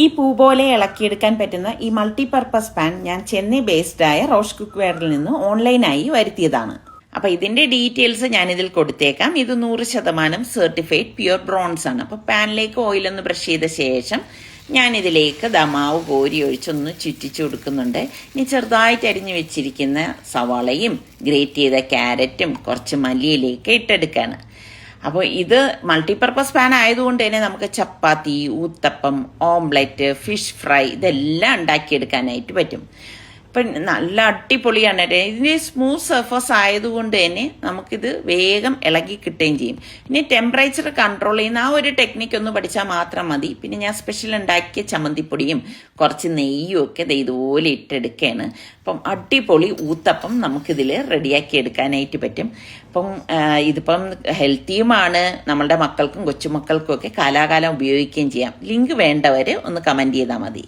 ഈ പൂ പോലെ ഇളക്കിയെടുക്കാൻ പറ്റുന്ന ഈ മൾട്ടിപർപ്പസ് പാൻ ഞാൻ ചെന്നൈ ബേസ്ഡ് ആയ റോഷ് കുക്ക്വെയറിൽ നിന്ന് ഓൺലൈനായി വരുത്തിയതാണ്. അപ്പൊ ഇതിന്റെ ഡീറ്റെയിൽസ് ഞാൻ ഇതിൽ കൊടുത്തേക്കാം. ഇത് 100% സർട്ടിഫൈഡ് പ്യുർ ബ്രോൺസ് ആണ്. അപ്പൊ പാനിലേക്ക് ഓയിൽ ഒന്ന് ബ്രഷ് ചെയ്ത ശേഷം ഞാൻ ഇതിലേക്ക് മാവ് കോരി ഒഴിച്ചൊന്ന് ചുറ്റിച്ചു കൊടുക്കുന്നുണ്ട്. ഇനി ചെറുതായിട്ട് അരിഞ്ഞു വെച്ചിരിക്കുന്ന സവാളയും ഗ്രേറ്റ് ചെയ്ത ക്യാരറ്റും കുറച്ച് മല്ലിയിലേക്ക് ഇട്ടെടുക്കാണ്. അപ്പോൾ ഇത് മൾട്ടിപർപ്പസ് പാൻ ആയതുകൊണ്ട് തന്നെ നമുക്ക് ചപ്പാത്തി, ഊത്തപ്പം, ഓംലെറ്റ്, ഫിഷ് ഫ്രൈ ഇതെല്ലാം ഉണ്ടാക്കിയെടുക്കാനായിട്ട് പറ്റും. ഇപ്പം നല്ല അടിപൊളിയാണ്. ഇതിന് സ്മൂത്ത് സർഫസ് ആയതുകൊണ്ട് തന്നെ നമുക്കിത് വേഗം ഇളകി കിട്ടുകയും ചെയ്യും. ഇനി ടെമ്പറേച്ചർ കൺട്രോൾ ചെയ്യുന്ന ആ ഒരു ടെക്നിക്ക് ഒന്ന് പഠിച്ചാൽ മാത്രം മതി. പിന്നെ ഞാൻ സ്പെഷ്യൽ ഉണ്ടാക്കിയ ചമ്മന്തിപ്പൊടിയും കുറച്ച് നെയ്യും ഒക്കെ ഇതുപോലെ ഇട്ടെടുക്കുകയാണ്. അപ്പം അടിപൊളി ഊത്തപ്പം നമുക്കിതിൽ റെഡിയാക്കി എടുക്കാനായിട്ട് പറ്റും. അപ്പം ഇതിപ്പം ഹെൽത്തിയുമാണ്. നമ്മളുടെ മക്കൾക്കും കൊച്ചുമക്കൾക്കും ഒക്കെ കാലാകാലം ഉപയോഗിക്കുകയും ചെയ്യാം. ലിങ്ക് വേണ്ടവർ ഒന്ന് കമൻറ്റ് ചെയ്താൽ മതി.